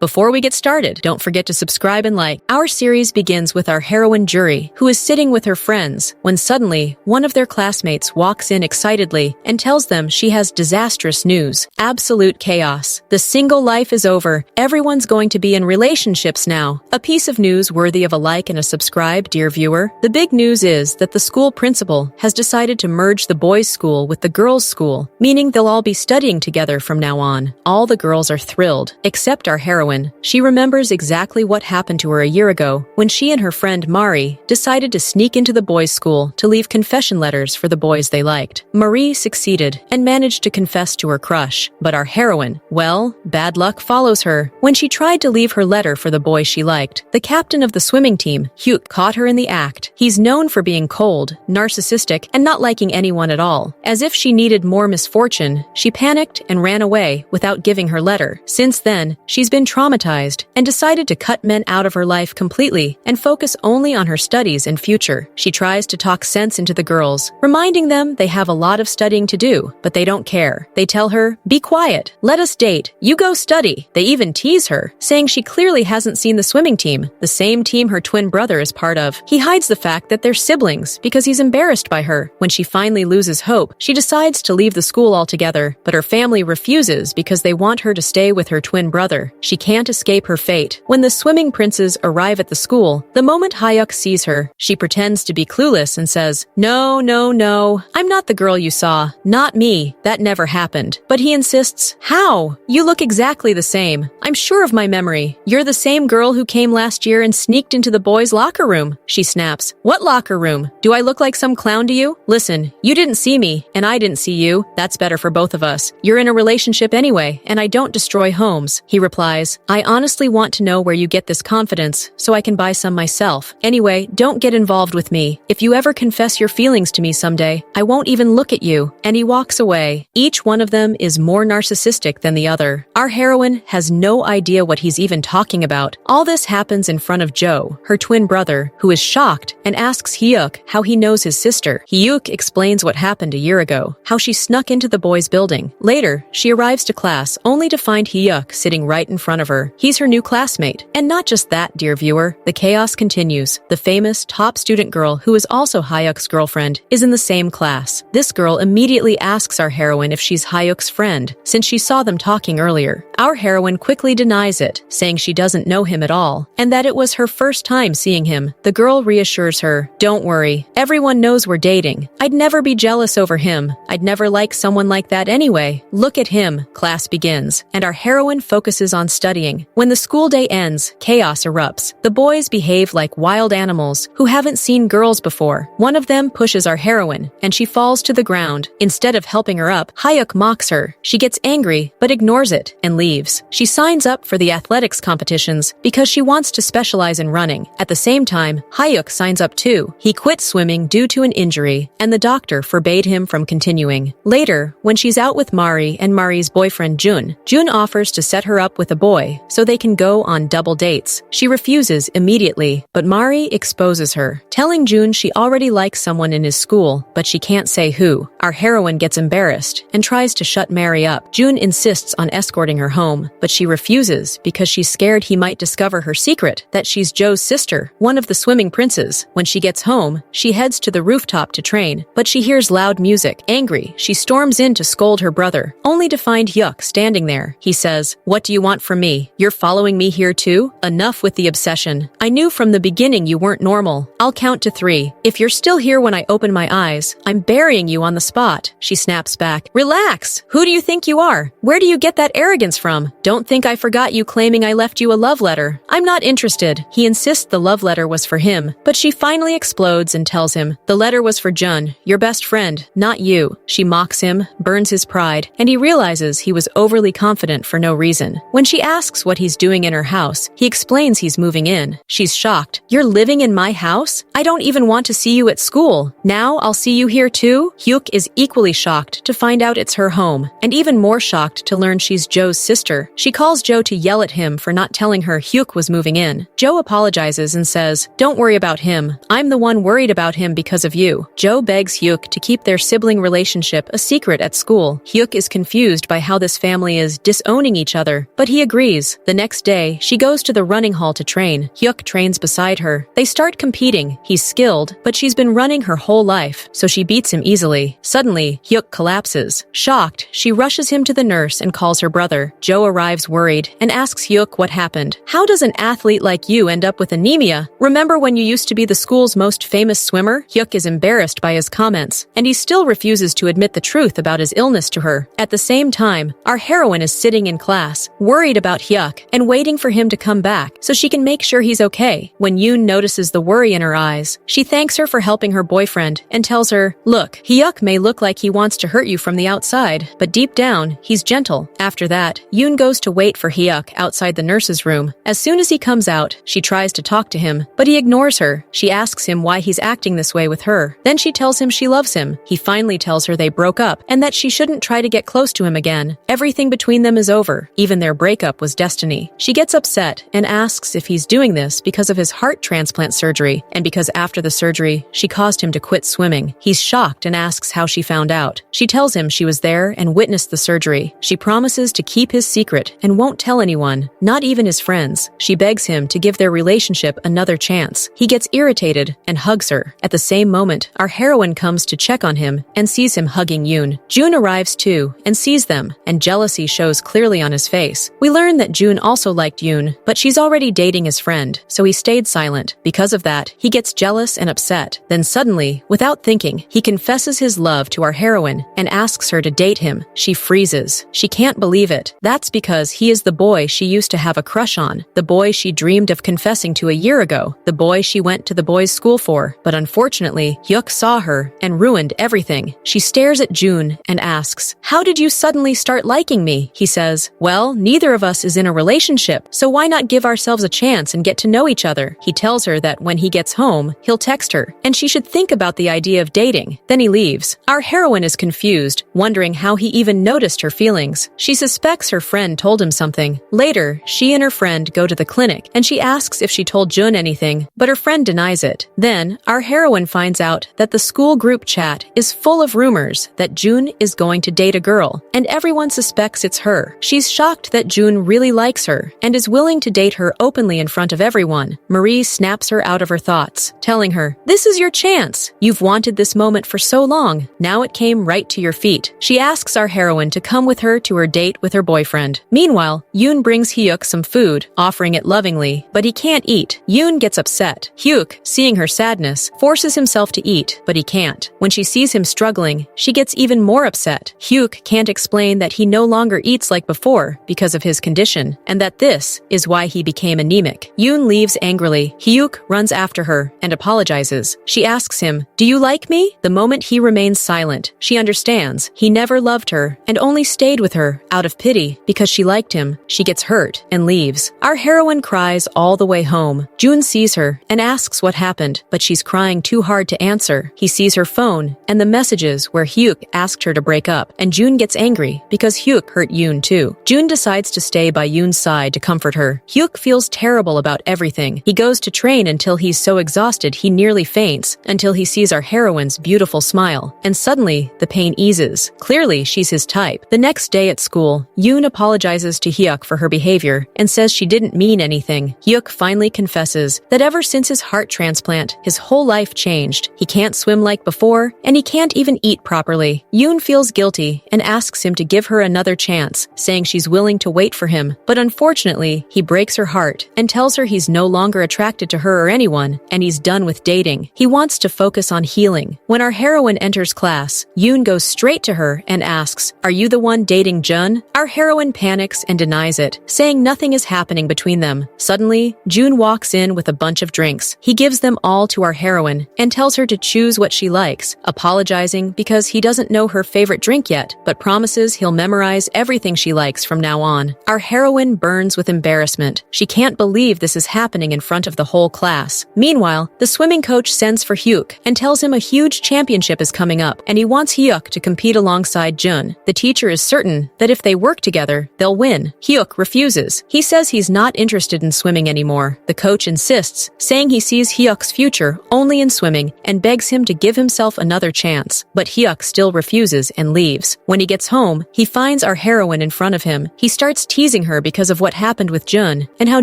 Before we get started, don't forget to subscribe and like. Our series begins with our heroine Juri, who is sitting with her friends, when suddenly, one of their classmates walks in excitedly and tells them she has disastrous news. Absolute chaos. The single life is over. Everyone's going to be in relationships now. A piece of news worthy of a like and a subscribe, dear viewer. The big news is that the school principal has decided to merge the boys' school with the girls' school, meaning they'll all be studying together from now on. All the girls are thrilled, except our heroine. She remembers exactly what happened to her a year ago when she and her friend Mari decided to sneak into the boys' school to leave confession letters for the boys they liked. Marie succeeded and managed to confess to her crush, but our heroine, well, bad luck follows her. When she tried to leave her letter for the boy she liked, the captain of the swimming team, Hugh, caught her in the act. He's known for being cold, narcissistic, and not liking anyone at all. As if she needed more misfortune, she panicked and ran away without giving her letter. Since then, she's been traumatized and decided to cut men out of her life completely and focus only on her studies and future. She tries to talk sense into the girls, reminding them they have a lot of studying to do, but they don't care. They tell her, "Be quiet, let us date, you go study." They even tease her, saying she clearly hasn't seen the swimming team, the same team her twin brother is part of. He hides the fact that they're siblings because he's embarrassed by her. When she finally loses hope, she decides to leave the school altogether, but her family refuses because they want her to stay with her twin brother. She can't escape her fate. When the swimming princes arrive at the school, the moment Hyuk sees her, she pretends to be clueless and says, "No, no, no, I'm not the girl you saw. Not me. That never happened." But he insists, "How? You look exactly the same. I'm sure of my memory. You're the same girl who came last year and sneaked into the boys' locker room." She snaps, "What locker room? Do I look like some clown to you? Listen, you didn't see me, and I didn't see you. That's better for both of us. You're in a relationship anyway, and I don't destroy homes." He replies, "I honestly want to know where you get this confidence, so I can buy some myself. Anyway, don't get involved with me. If you ever confess your feelings to me someday, I won't even look at you." And he walks away. Each one of them is more narcissistic than the other. Our heroine has no idea what he's even talking about. All this happens in front of Joe, her twin brother, who is shocked and asks Hyuk how he knows his sister. Hyuk explains what happened a year ago, how she snuck into the boys' building. Later, she arrives to class only to find Hyuk sitting right in front of her. He's her new classmate. And not just that, dear viewer, the chaos continues. The famous top student girl, who is also Hyuk's girlfriend, is in the same class. This girl immediately asks our heroine if she's Hyuk's friend, since she saw them talking earlier. Our heroine quickly denies it, saying she doesn't know him at all, and that it was her first time seeing him. The girl reassures her, "Don't worry, everyone knows we're dating. I'd never be jealous over him. I'd never like someone like that anyway. Look at him." Class begins, and our heroine focuses on studying. When the school day ends, chaos erupts. The boys behave like wild animals who haven't seen girls before. One of them pushes our heroine, and she falls to the ground. Instead of helping her up, Hyuk mocks her. She gets angry, but ignores it and leaves. She signs up for the athletics competitions because she wants to specialize in running. At the same time, Hyuk signs up too. He quit swimming due to an injury, and the doctor forbade him from continuing. Later, when she's out with Mari and Mari's boyfriend Jun, Jun offers to set her up with a boy so they can go on double dates. She refuses immediately, but Mari exposes her, telling Jun she already likes someone in his school, but she can't say who. Our heroine gets embarrassed and tries to shut Mari up. Jun insists on escorting her home, but she refuses because she's scared he might discover her secret, that she's Joe's sister, one of the swimming princes. When she gets home, she heads to the rooftop to train, but she hears loud music. Angry, she storms in to scold her brother, only to find Hyuk standing there. He says, "What do you want from me? You're following me here too? Enough with the obsession. I knew from the beginning you weren't normal. I'll count to 3. If you're still here when I open my eyes, I'm burying you on the spot." She snaps back, "Relax! Who do you think you are? Where do you get that arrogance from? Don't think I forgot you claiming I left you a love letter. I'm not interested." He insists the love letter was for him, but she finally explodes and tells him, "The letter was for Jun, your best friend, not you." She mocks him, burns his pride, and he realizes he was overly confident for no reason. When she asks what he's doing in her house, he explains he's moving in. She's shocked. "You're living in my house? I don't even want to see you at school. Now I'll see you here too?" Hyuk is equally shocked to find out it's her home, and even more shocked to learn she's Joe's sister. She calls Joe to yell at him for not telling her Hyuk was moving in. Joe apologizes and says, "Don't worry about him. I'm the one worried about him because of you." Joe begs Hyuk to keep their sibling relationship a secret at school. Hyuk is confused by how this family is disowning each other, but he agrees. agrees. The next day, she goes to the running hall to train. Hyuk trains beside her. They start competing. He's skilled, but she's been running her whole life, so she beats him easily. Suddenly, Hyuk collapses. Shocked, she rushes him to the nurse and calls her brother. Jo arrives worried and asks Hyuk what happened. How does an athlete like you end up with anemia? Remember when you used to be the school's most famous swimmer? Hyuk is embarrassed by his comments, and he still refuses to admit the truth about his illness to her. At the same time, our heroine is sitting in class, worried about Hyuk, and waiting for him to come back so she can make sure he's okay. When Yoon notices the worry in her eyes, she thanks her for helping her boyfriend and tells her, "Look, Hyuk may look like he wants to hurt you from the outside, but deep down, he's gentle." After that, Yoon goes to wait for Hyuk outside the nurse's room. As soon as he comes out, she tries to talk to him, but he ignores her. She asks him why he's acting this way with her. Then she tells him she loves him. He finally tells her they broke up and that she shouldn't try to get close to him again. Everything between them is over. Even their breakup was destiny. She gets upset and asks if he's doing this because of his heart transplant surgery and because after the surgery, she caused him to quit swimming. He's shocked and asks how she found out. She tells him she was there and witnessed the surgery. She promises to keep his secret and won't tell anyone, not even his friends. She begs him to give their relationship another chance. He gets irritated and hugs her. At the same moment, our heroine comes to check on him and sees him hugging Yoon. Jun arrives too and sees them, and jealousy shows clearly on his face. We learn that Jun also liked Yoon, but she's already dating his friend, so he stayed silent. Because of that, he gets jealous and upset. Then suddenly, without thinking, he confesses his love to our heroine and asks her to date him. She freezes. She can't believe it. That's because he is the boy she used to have a crush on, the boy she dreamed of confessing to a year ago, the boy she went to the boys' school for. But unfortunately, Hyuk saw her and ruined everything. She stares at Jun and asks, "How did you suddenly start liking me?" He says, "Well, neither of us is in a relationship, so why not give ourselves a chance and get to know each other?" He tells her that when he gets home, he'll text her, and she should think about the idea of dating. Then he leaves. Our heroine is confused, wondering how he even noticed her feelings. She suspects her friend told him something. Later, she and her friend go to the clinic, and she asks if she told Jun anything, but her friend denies it. Then, our heroine finds out that the school group chat is full of rumors that Jun is going to date a girl, and everyone suspects it's her. She's shocked that Jun really likes her and is willing to date her openly in front of everyone. Marie snaps her out of her thoughts, telling her, "This is your chance. You've wanted this moment for so long. Now it came right to your feet." She asks our heroine to come with her to her date with her boyfriend. Meanwhile, Yoon brings Hyuk some food, offering it lovingly, but he can't eat. Yoon gets upset. Hyuk, seeing her sadness, forces himself to eat, but he can't. When she sees him struggling, she gets even more upset. Hyuk can't explain that he no longer eats like before because of his condition, and that this is why he became anemic. Yoon leaves angrily. Hyuk runs after her and apologizes. She asks him, "Do you like me?" The moment he remains silent, she understands he never loved her and only stayed with her out of pity because she liked him. She gets hurt and leaves. Our heroine cries all the way home. Jun sees her and asks what happened, but she's crying too hard to answer. He sees her phone and the messages where Hyuk asked her to break up, and Jun gets angry because Hyuk hurt Yoon too. Jun decides to stay by Yoon's side to comfort her. Hyuk feels terrible about everything. He goes to train until he's so exhausted he nearly faints, until he sees our heroine's beautiful smile, and suddenly the pain eases. Clearly, she's his type. The next day at school, Yoon apologizes to Hyuk for her behavior and says she didn't mean anything. Hyuk finally confesses that ever since his heart transplant, his whole life changed. He can't swim like before, and he can't even eat properly. Yoon feels guilty and asks him to give her another chance, saying she's willing to wait for him. But unfortunately, he breaks her heart and tells her he's no longer attracted to her or anyone, and he's done with dating. He wants to focus on healing. When our heroine enters class, Yoon goes straight to her and asks, "Are you the one dating Jun?" Our heroine panics and denies it, saying nothing is happening between them. Suddenly, Jun walks in with a bunch of drinks. He gives them all to our heroine and tells her to choose what she likes, apologizing because he doesn't know her favorite drink yet, but promises he'll memorize everything she likes from now on. Our heroine burns with embarrassment. She can't believe this is happening in front of the whole class. Meanwhile, the swimming coach sends for Hyuk and tells him a huge championship is coming up, and he wants Hyuk to compete alongside Jun. The teacher is certain that if they work together, they'll win. Hyuk refuses. He says he's not interested in swimming anymore. The coach insists, saying he sees Hyuk's future only in swimming and begs him to give himself another chance. But Hyuk still refuses and leaves. When he gets home, he finds our heroine in front of him. He starts teasing teasing her because of what happened with Jun and how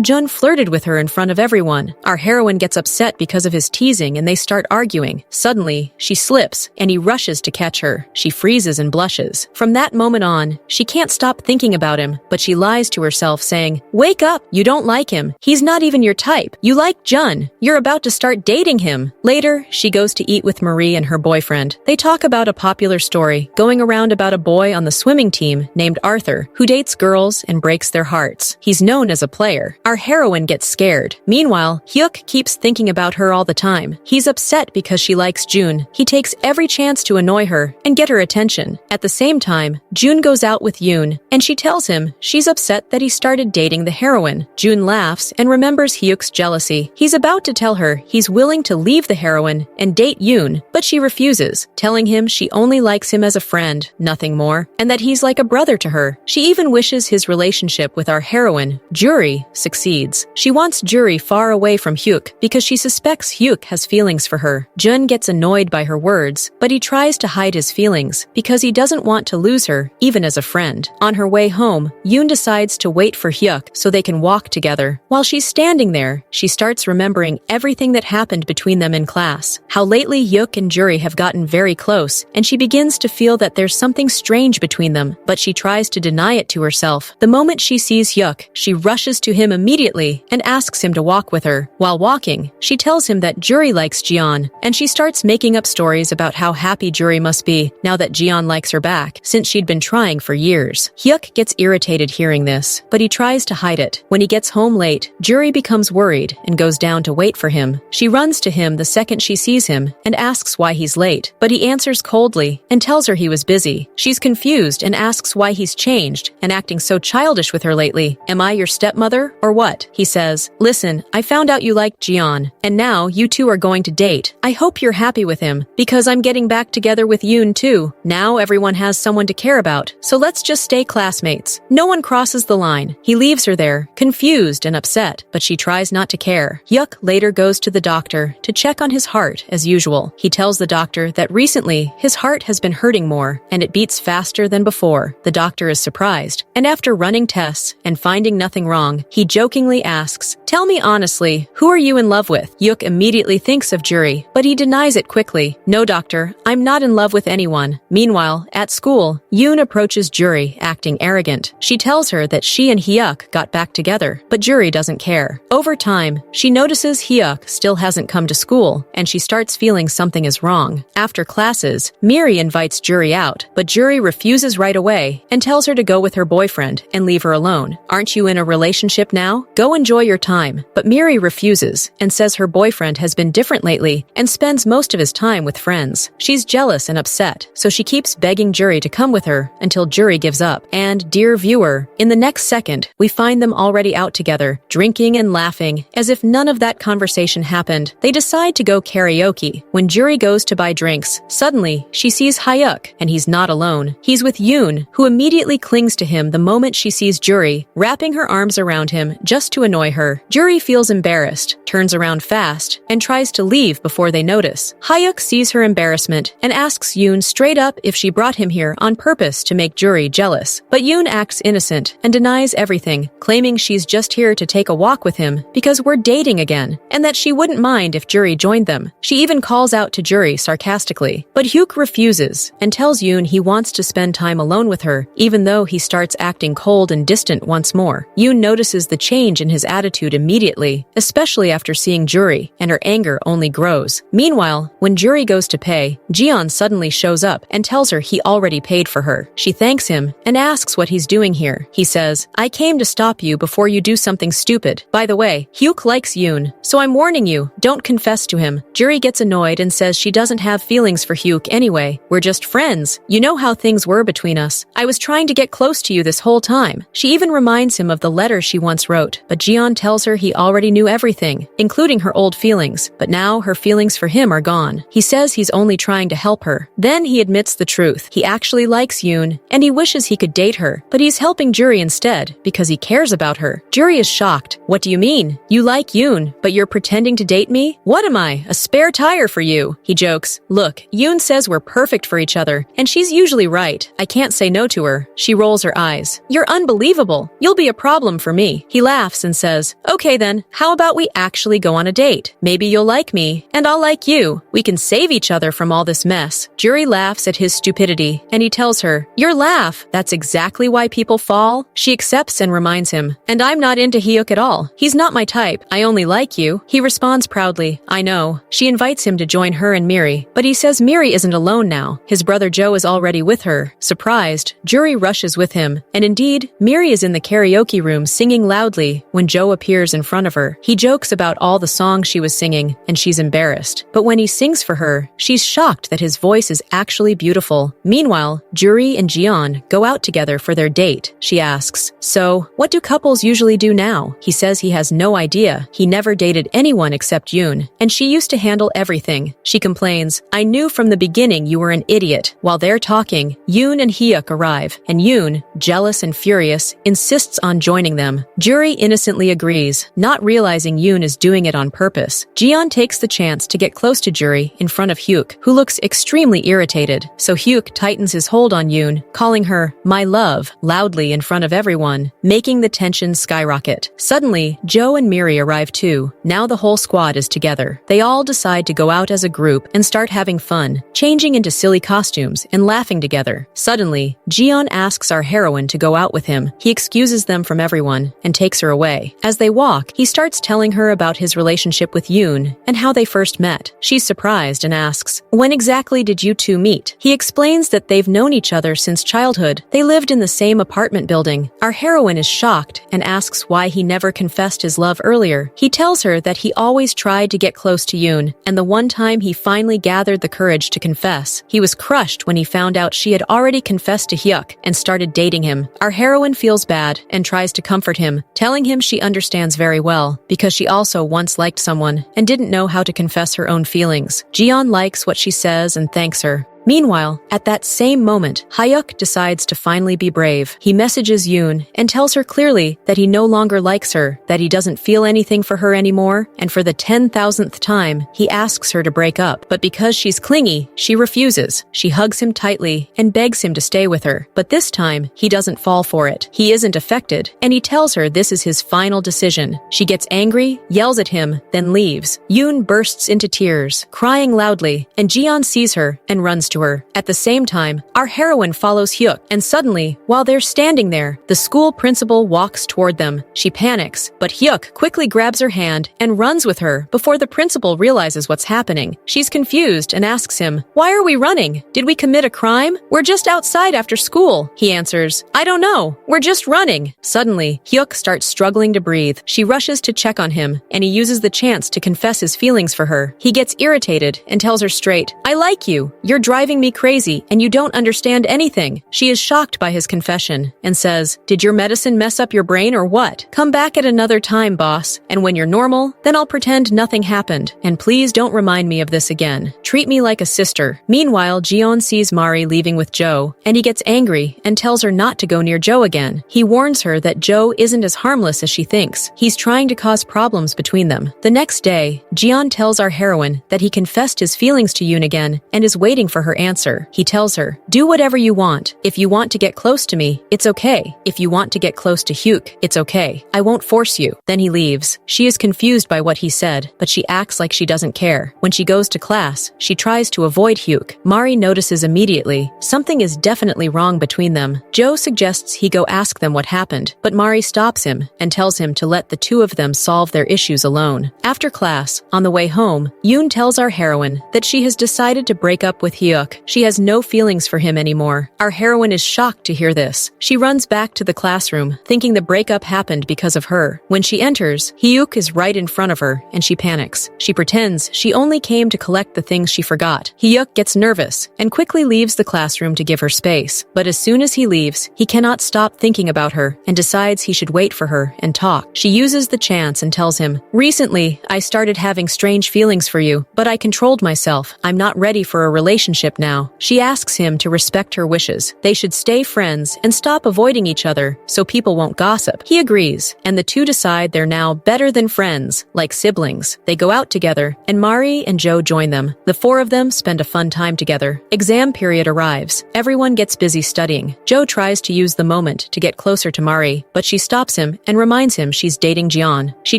Jun flirted with her in front of everyone. Our heroine gets upset because of his teasing and they start arguing. Suddenly, she slips and he rushes to catch her. She freezes and blushes. From that moment on, she can't stop thinking about him, but she lies to herself saying, "Wake up! You don't like him. He's not even your type. You like Jun. You're about to start dating him." Later, she goes to eat with Marie and her boyfriend. They talk about a popular story going around about a boy on the swimming team named Arthur who dates girls and breaks their hearts. He's known as a player. Our heroine gets scared. Meanwhile, Hyuk keeps thinking about her all the time. He's upset because she likes Jun. He takes every chance to annoy her and get her attention. At the same time, Jun goes out with Yoon, and she tells him she's upset that he started dating the heroine. Jun laughs and remembers Hyuk's jealousy. He's about to tell her he's willing to leave the heroine and date Yoon, but she refuses, telling him she only likes him as a friend, nothing more, and that he's like a brother to her. She even wishes his relationship with our heroine, Juri, succeeds. She wants Juri far away from Hyuk because she suspects Hyuk has feelings for her. Jun gets annoyed by her words, but he tries to hide his feelings because he doesn't want to lose her, even as a friend. On her way home, Yoon decides to wait for Hyuk so they can walk together. While she's standing there, she starts remembering everything that happened between them in class, how lately Hyuk and Juri have gotten very close, and she begins to feel that there's something strange between them, but she tries to deny it to herself. The moment she sees Hyuk, she rushes to him immediately and asks him to walk with her. While walking, she tells him that Juri likes Jian, and she starts making up stories about how happy Juri must be now that Jian likes her back, since she'd been trying for years. Hyuk gets irritated hearing this, but he tries to hide it. When he gets home late, Juri becomes worried and goes down to wait for him. She runs to him the second she sees him and asks why he's late, but he answers coldly and tells her he was busy. She's confused and asks why he's changed and acting so childish with her lately. "Am I your stepmother or what?" He says, "Listen, I found out you like Jian, and now you two are going to date. I hope you're happy with him, because I'm getting back together with Yoon too. Now everyone has someone to care about, so let's just stay classmates." No one crosses the line. He leaves her there, confused and upset, but she tries not to care. Hyuk later goes to the doctor to check on his heart as usual. He tells the doctor that recently his heart has been hurting more, and it beats faster than before. The doctor is surprised, and after running tests and finding nothing wrong, he jokingly asks, "Tell me honestly, who are you in love with?" Hyuk immediately thinks of Juri, but he denies it quickly. "No, doctor, I'm not in love with anyone." Meanwhile, at school, Yoon approaches Juri, acting arrogant. She tells her that she and Hyuk got back together, but Juri doesn't care. Over time, she notices Hyuk still hasn't come to school, and she starts feeling something is wrong. After classes, Miri invites Juri out, but Juri refuses right away and tells her to go with her boyfriend and leave her alone. "Aren't you in a relationship now? Go enjoy your time." But Miri refuses and says her boyfriend has been different lately and spends most of his time with friends. She's jealous and upset, so she keeps begging Juri to come with her until Juri gives up. And, dear viewer, in the next second, we find them already out together, drinking and laughing, as if none of that conversation happened. They decide to go karaoke. When Juri goes to buy drinks, suddenly, she sees Hyuk, and he's not alone. He's with Yoon, who immediately clings to him the moment she sees Juri, wrapping her arms around him just to annoy her. Juri feels embarrassed, turns around fast, and tries to leave before they notice. Hyuk sees her embarrassment and asks Yoon straight up if she brought him here on purpose to make Juri jealous. But Yoon acts innocent and denies everything, claiming she's just here to take a walk with him because we're dating again, and that she wouldn't mind if Juri joined them. She even calls out to Juri sarcastically. But Hyuk refuses and tells Yoon he wants to spend time alone with her, even though he starts acting cold and distant once more. Yoon notices the change in his attitude immediately, especially after seeing Juri, and her anger only grows. Meanwhile, when Juri goes to pay, Jian suddenly shows up and tells her he already paid for her. She thanks him and asks what he's doing here. He says, "I came to stop you before you do something stupid. By the way, Hyuk likes Yoon, so I'm warning you, don't confess to him." Juri gets annoyed and says she doesn't have feelings for Hyuk anyway. "We're just friends. You know how things were between us. I was trying to get close to you this whole time." She even reminds him of the letter she once wrote, but Jian tells her he already knew everything. including her old feelings, but now her feelings for him are gone. He says he's only trying to help her. Then he admits the truth. He actually likes Yoon, and he wishes he could date her, but he's helping Juri instead because he cares about her. Juri is shocked. What do you mean? You like Yoon, but you're pretending to date me? What am I, a spare tire for you? He jokes. Look, Yoon says we're perfect for each other, and she's usually right. I can't say no to her. She rolls her eyes. You're unbelievable. You'll be a problem for me. He laughs and says, okay then, how about we actually go on a date? Maybe you'll like me, and I'll like you. We can save each other from all this mess. Juri laughs at his stupidity, and he tells her, your laugh, that's exactly why people fall. She accepts and reminds him, and I'm not into Hyuk at all. He's not my type. I only like you. He responds proudly, I know. She invites him to join her and Miri, but he says Miri isn't alone now. His brother Joe is already with her. Surprised, Juri rushes with him, and indeed, Miri is in the karaoke room singing loudly when Joe appears in front of her. He jokes about all the songs she was singing, and she's embarrassed. But when he sings for her, she's shocked that his voice is actually beautiful. Meanwhile, Juri and Jiyeon go out together for their date. She asks, so, what do couples usually do now? He says he has no idea. He never dated anyone except Yoon, and she used to handle everything. She complains, I knew from the beginning you were an idiot. While they're talking, Yoon and Hyuk arrive, and Yoon, jealous and furious, insists on joining them. Juri innocently agrees, not realizing Yoon is doing it on purpose. Jiyeon takes the chance to get close to Juri in front of Hyuk, who looks extremely irritated. So Hyuk tightens his hold on Yoon, calling her, my love, loudly in front of everyone, making the tension skyrocket. Suddenly, Joe and Miri arrive too. Now the whole squad is together. They all decide to go out as a group and start having fun, changing into silly costumes and laughing together. Suddenly, Jiyeon asks our heroine to go out with him. He excuses them from everyone and takes her away. As they walk, he starts telling her about his relationship with Yoon and how they first met. She's surprised and asks, when exactly did you two meet? He explains that they've known each other since childhood. They lived in the same apartment building. Our heroine is shocked and asks why he never confessed his love earlier. He tells her that he always tried to get close to Yoon, and the one time he finally gathered the courage to confess, he was crushed when he found out she had already confessed to Hyuk and started dating him. Our heroine feels bad and tries to comfort him, telling him she understands very well because she also once liked someone and didn't know how to confess her own feelings. Jiyeon likes what she says and thanks her. Meanwhile, at that same moment, Hyuk decides to finally be brave. He messages Yoon and tells her clearly that he no longer likes her, that he doesn't feel anything for her anymore, and for the 10,000th time, he asks her to break up. But because she's clingy, she refuses. She hugs him tightly and begs him to stay with her. But this time, he doesn't fall for it. He isn't affected, and he tells her this is his final decision. She gets angry, yells at him, then leaves. Yoon bursts into tears, crying loudly, and Jiyeon sees her and runs to her. At the same time, our heroine follows Hyuk, and suddenly, while they're standing there, the school principal walks toward them. She panics, but Hyuk quickly grabs her hand and runs with her before the principal realizes what's happening. She's confused and asks him, why are we running? Did we commit a crime? We're just outside after school. He answers, I don't know. We're just running. Suddenly, Hyuk starts struggling to breathe. She rushes to check on him, and he uses the chance to confess his feelings for her. He gets irritated and tells her straight, I like you. You're driving me crazy, and you don't understand anything. She is shocked by his confession and says, did your medicine mess up your brain or what? Come back at another time, boss, and when you're normal, then I'll pretend nothing happened. And please don't remind me of this again. Treat me like a sister. Meanwhile, Jiyeon sees Mari leaving with Joe, and he gets angry and tells her not to go near Joe again. He warns her that Joe isn't as harmless as she thinks. He's trying to cause problems between them. The next day, Jiyeon tells our heroine that he confessed his feelings to Yoon again and is waiting for her answer. He tells her, do whatever you want. If you want to get close to me, it's okay. If you want to get close to Hyuk, it's okay. I won't force you. Then he leaves. She is confused by what he said, but she acts like she doesn't care. When she goes to class, she tries to avoid Hyuk. Mari notices immediately. Something is definitely wrong between them. Joe suggests he go ask them what happened, but Mari stops him and tells him to let the two of them solve their issues alone. After class, on the way home, Yoon tells our heroine that she has decided to break up with Hyuk Hyuk. She has no feelings for him anymore. Our heroine is shocked to hear this. She runs back to the classroom, thinking the breakup happened because of her. When she enters, Hyuk is right in front of her, and she panics. She pretends she only came to collect the things she forgot. Hyuk gets nervous and quickly leaves the classroom to give her space. But as soon as he leaves, he cannot stop thinking about her and decides he should wait for her and talk. She uses the chance and tells him, "Recently, I started having strange feelings for you, but I controlled myself. I'm not ready for a relationship now." She asks him to respect her wishes. They should stay friends and stop avoiding each other so people won't gossip. He agrees, and the two decide they're now better than friends, like siblings. They go out together, and Mari and Joe join them. The four of them spend a fun time together. Exam period arrives. Everyone gets busy studying. Joe tries to use the moment to get closer to Mari, but she stops him and reminds him she's dating Jian. She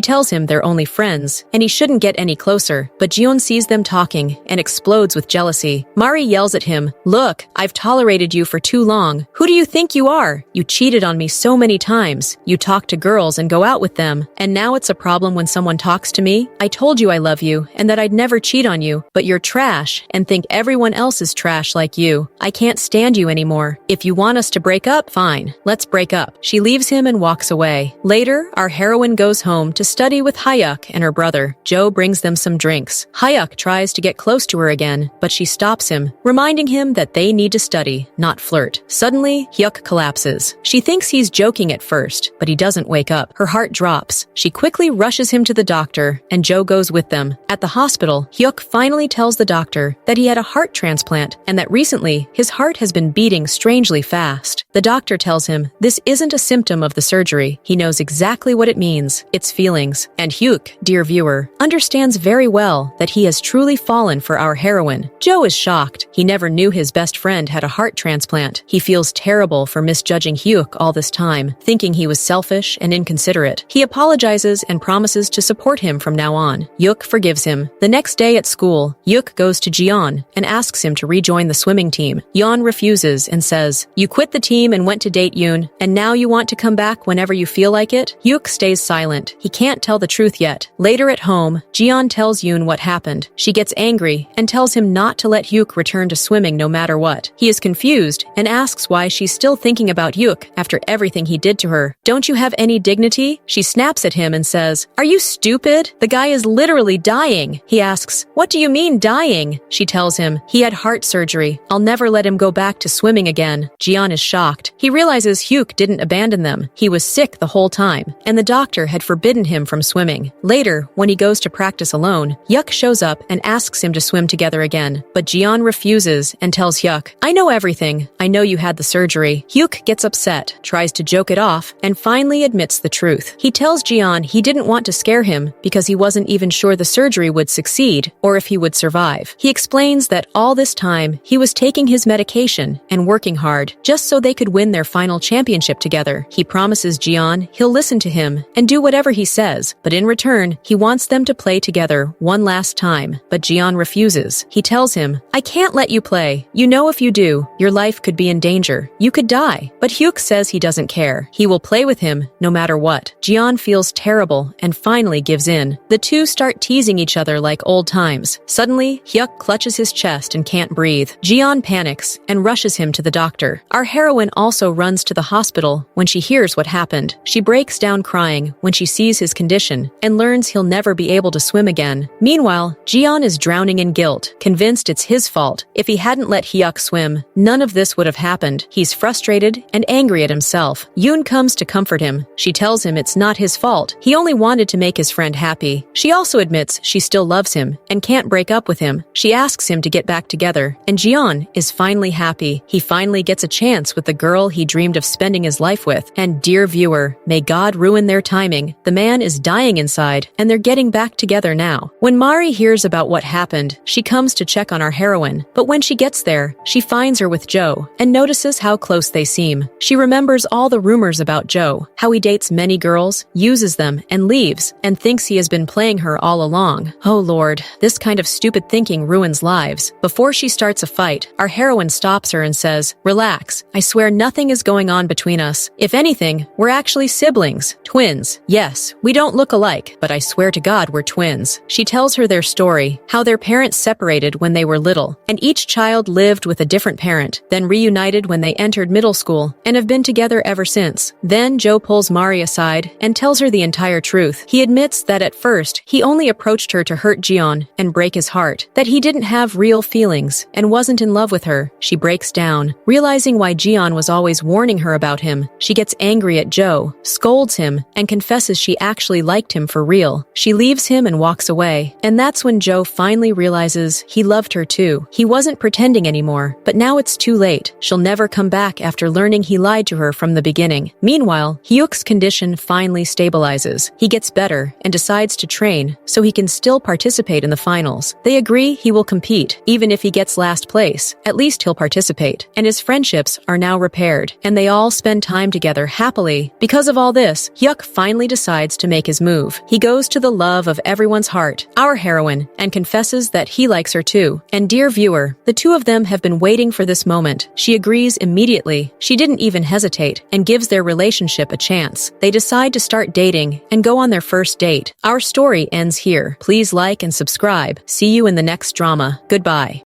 tells him they're only friends, and he shouldn't get any closer, but Jian sees them talking and explodes with jealousy. Mari yells at him, "Look, I've tolerated you for too long. Who do you think you are? You cheated on me so many times. You talk to girls and go out with them, and now it's a problem when someone talks to me? I told you I love you and that I'd never cheat on you, but you're trash and think everyone else is trash like you. I can't stand you anymore. If you want us to break up, fine. Let's break up." She leaves him and walks away. Later, our heroine goes home to study with Hyuk and her brother. Joe brings them some drinks. Hyuk tries to get close to her again, but she stops him, reminding him that they need to study, not flirt. Suddenly, Hyuk collapses. She thinks he's joking at first, but he doesn't wake up. Her heart drops. She quickly rushes him to the doctor, and Joe goes with them. At the hospital, Hyuk finally tells the doctor that he had a heart transplant and that recently his heart has been beating strangely fast. The doctor tells him this isn't a symptom of the surgery. He knows exactly what it means. It's feelings. And Hyuk, dear viewer, understands very well that he has truly fallen for our heroine. Joe is shocked. He never knew his best friend had a heart transplant. He feels terrible for misjudging Hyuk all this time, thinking he was selfish and inconsiderate. He apologizes and promises to support him from now on. Hyuk forgives him. The next day at school, Hyuk goes to Jian and asks him to rejoin the swimming team. Yeon refuses and says, "You quit the team and went to date Yoon, and now you want to come back whenever you feel like it?" Hyuk stays silent. He can't tell the truth yet. Later at home, Jian tells Yoon what happened. She gets angry and tells him not to let Hyuk return to swimming no matter what. He is confused and asks why she's still thinking about Hyuk after everything he did to her. "Don't you have any dignity?" She snaps at him and says, "Are you stupid? The guy is literally dying." He asks, "What do you mean dying?" She tells him, "He had heart surgery. I'll never let him go back to swimming again." Jian is shocked. He realizes Hyuk didn't abandon them. He was sick the whole time, and the doctor had forbidden him from swimming. Later, when he goes to practice alone, Hyuk shows up and asks him to swim together again, but Jian refuses and tells Hyuk, "I know everything. I know you had the surgery." Hyuk gets upset, tries to joke it off, and finally admits the truth. He tells Jian he didn't want to scare him because he wasn't even sure the surgery would succeed or if he would survive. He explains that all this time he was taking his medication and working hard just so they could win their final championship together. He promises Jian he'll listen to him and do whatever he says, but in return, he wants them to play together one last time. But Jian refuses. He tells him, "I can't let you play. You know if you do, your life could be in danger. You could die." But Hyuk says he doesn't care. He will play with him no matter what. Jian feels terrible and finally gives in. The two start teasing each other like old times. Suddenly, Hyuk clutches his chest and can't breathe. Jian panics and rushes him to the doctor. Our heroine also runs to the hospital when she hears what happened. She breaks down crying when she sees his condition and learns he'll never be able to swim again. Meanwhile, Jian is drowning in guilt, convinced it's his fault. If he hadn't let Hyuk swim, none of this would have happened. He's frustrated and angry at himself. Yoon comes to comfort him. She tells him it's not his fault. He only wanted to make his friend happy. She also admits she still loves him and can't break up with him. She asks him to get back together, and Jian is finally happy. He finally gets a chance with the girl he dreamed of spending his life with. And dear viewer, may God ruin their timing. The man is dying inside, and they're getting back together now. When Mari hears about what happened, she comes to check on our heroine. But when she gets there, she finds her with Joe and notices how close they seem. She remembers all the rumors about Joe, how he dates many girls, uses them, and leaves, and thinks he has been playing her all along. Oh Lord, this kind of stupid thinking ruins lives. Before she starts a fight, our heroine stops her and says, "Relax. I swear nothing is going on between us. If anything, we're actually siblings, twins. Yes, we don't look alike, but I swear to God we're twins." She tells her their story, how their parents separated when they were little, and each child lived with a different parent, then reunited when they entered middle school, and have been together ever since. Then Joe pulls Mari aside and tells her the entire truth. He admits that at first, he only approached her to hurt Jion and break his heart, that he didn't have real feelings and wasn't in love with her. She breaks down. Realizing why Jion was always warning her about him, she gets angry at Joe, scolds him, and confesses she actually liked him for real. She leaves him and walks away, and that's when Joe finally realizes he loved her too. He wasn't pretending anymore, but now it's too late. She'll never come back after learning he lied to her from the beginning. Meanwhile, Hyuk's condition finally stabilizes. He gets better and decides to train so he can still participate in the finals. They agree he will compete, even if he gets last place. At least he'll participate. And his friendships are now repaired, and they all spend time together happily. Because of all this, Hyuk finally decides to make his move. He goes to the love of everyone's heart, our heroine, and confesses that he likes her too. And dear viewer, the two of them have been waiting for this moment. She agrees immediately. She didn't even hesitate and gives their relationship a chance. They decide to start dating and go on their first date. Our story ends here. Please like and subscribe. See you in the next drama. Goodbye.